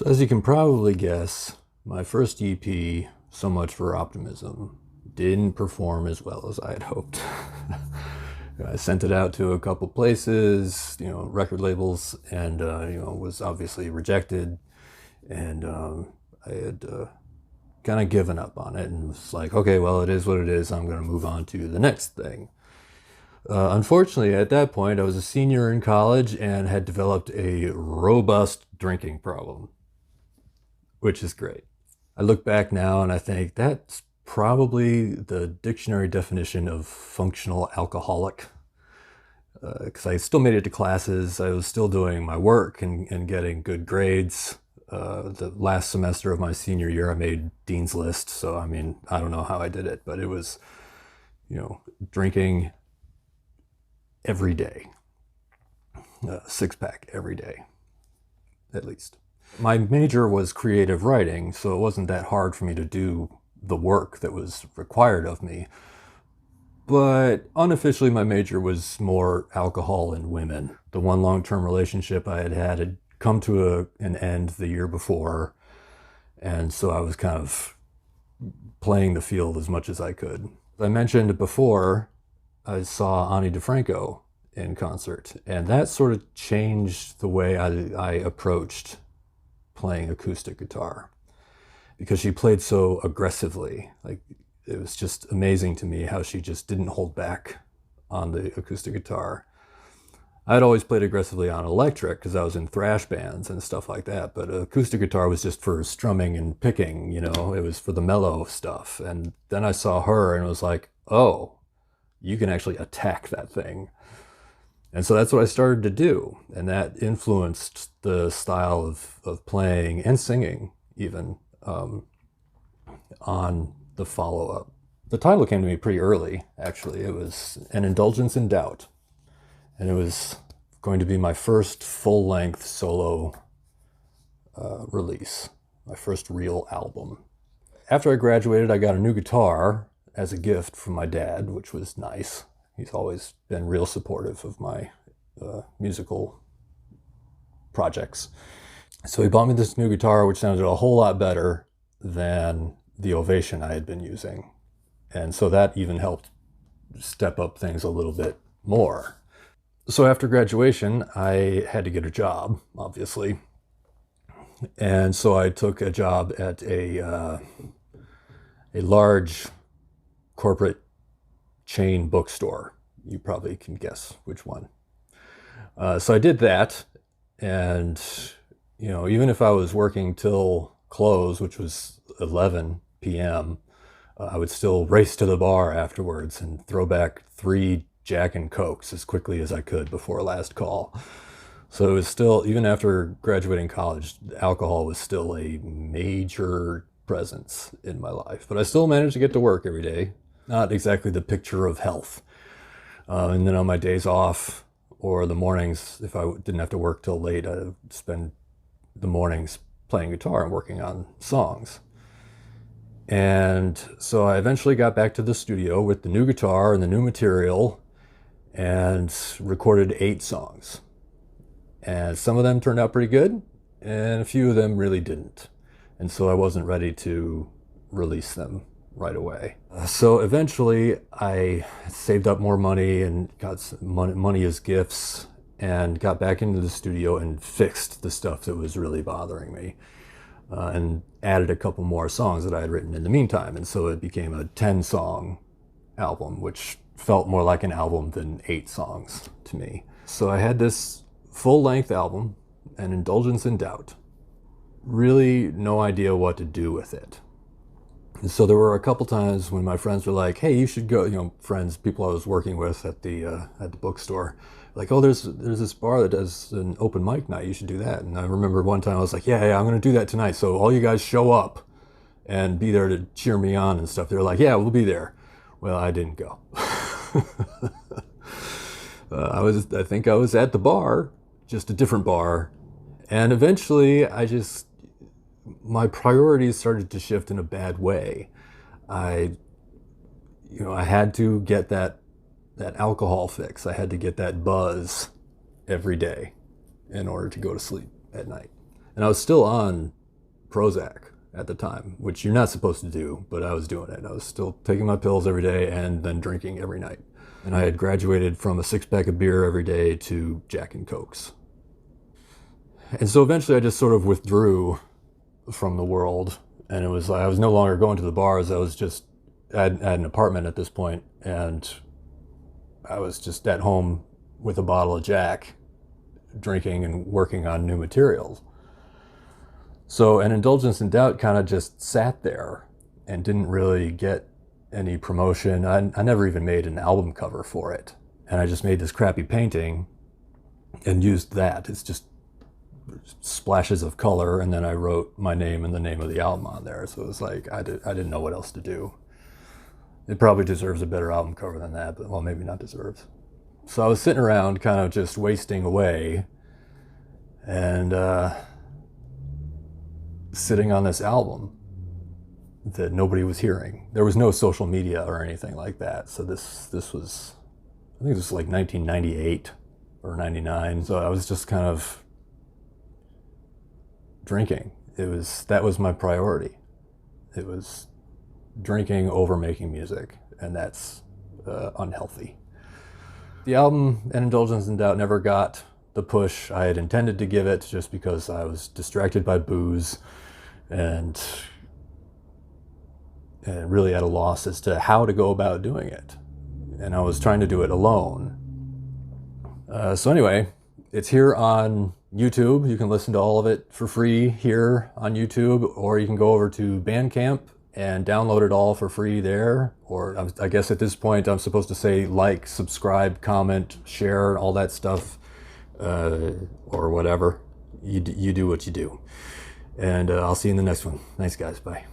So as you can probably guess, my first EP, So Much for Optimism, didn't perform as well as I had hoped. I sent it out to a couple places, record labels, and was obviously rejected. And I had kind of given up on it and was like, okay, well, it is what it is. I'm going to move on to the next thing. Unfortunately, at that point, I was a senior in college and had developed a robust drinking problem, which is great. I look back now and I think that's probably the dictionary definition of functional alcoholic. Because I still made it to classes, I was still doing my work and getting good grades. The last semester of my senior year, I made Dean's List. So, I mean, I don't know how I did it, but it was, drinking every day, six pack every day, at least. My major was creative writing, so it wasn't that hard for me to do the work that was required of me. But unofficially, my major was more alcohol and women. The one long-term relationship I had come to an end the year before, and so I was kind of playing the field as much as I could. As I mentioned before, I saw Ani DeFranco in concert, and that sort of changed the way I approached playing acoustic guitar, because she played so aggressively. Like, it was just amazing to me how she just didn't hold back on the acoustic guitar. I'd always played aggressively on electric because I was in thrash bands and stuff like that, but acoustic guitar was just for strumming and picking, it was for the mellow stuff. And then I saw her and it was like, oh, you can actually attack that thing. And so that's what I started to do. And that influenced the style of playing and singing even on the follow-up. The title came to me pretty early, actually. It was An Indulgence in Doubt. And it was going to be my first full-length solo release, my first real album. After I graduated, I got a new guitar as a gift from my dad, which was nice. He's always been real supportive of my musical projects. So he bought me this new guitar, which sounded a whole lot better than the Ovation I had been using. And so that even helped step up things a little bit more. So after graduation, I had to get a job, obviously. And so I took a job at a large corporate chain bookstore. You probably can guess which one. So I did that, and even if I was working till close, which was 11 p.m., I would still race to the bar afterwards and throw back 3 Jack and Cokes as quickly as I could before last call. So it was still, even after graduating college, alcohol was still a major presence in my life. But I still managed to get to work every day. Not exactly the picture of health. And then on my days off or the mornings, if I didn't have to work till late, I would spend the mornings playing guitar and working on songs. And so I eventually got back to the studio with the new guitar and the new material and recorded 8 songs. And some of them turned out pretty good, and a few of them really didn't. And so I wasn't ready to release them right away. So eventually I saved up more money and got some money as gifts and got back into the studio and fixed the stuff that was really bothering me. And added a couple more songs that I had written in the meantime. And so it became a 10-song album, which felt more like an album than 8 songs to me. So I had this full-length album, An Indulgence in Doubt. Really no idea what to do with it. And so there were a couple times when my friends were like, hey, you should go, friends, people I was working with at the bookstore, like, oh, there's this bar that does an open mic night, you should do that. And I remember one time I was like, yeah, I'm going to do that tonight. So all you guys show up and be there to cheer me on and stuff. They were like, yeah, we'll be there. Well, I didn't go. I think I was at the bar, just a different bar. And eventually my priorities started to shift in a bad way. I had to get that alcohol fix. I had to get that buzz every day in order to go to sleep at night. And I was still on Prozac at the time, which you're not supposed to do, but I was doing it. I was still taking my pills every day and then drinking every night. And I had graduated from a 6-pack of beer every day to Jack and Cokes. And so eventually I just sort of withdrew from the world, and it was like I was no longer going to the bars. I had an apartment at this point, and I was just at home with a bottle of Jack, drinking and working on new materials. So an Indulgence in Doubt kind of just sat there and didn't really get any promotion. I never even made an album cover for it. And I just made this crappy painting and used that. It's just splashes of color, and then I wrote my name and the name of the album on there. So it was like I didn't know what else to do. It probably deserves a better album cover than that, but well, maybe not deserves. So I was sitting around kind of just wasting away, and sitting on this album that nobody was hearing. There was no social media or anything like that. So this was, I think this was like 1998 or 99. So I was just kind of drinking. That was my priority. It was drinking over making music, and that's unhealthy. The album, An Indulgence in Doubt, never got the push I had intended to give it, just because I was distracted by booze and really at a loss as to how to go about doing it. And I was trying to do it alone. So anyway, it's here on YouTube. You can listen to all of it for free here on YouTube, or you can go over to Bandcamp and download it all for free there. Or I guess at this point I'm supposed to say like, subscribe, comment, share, all that stuff, or whatever. You do what you do. And I'll see you in the next one. Thanks, guys. Bye.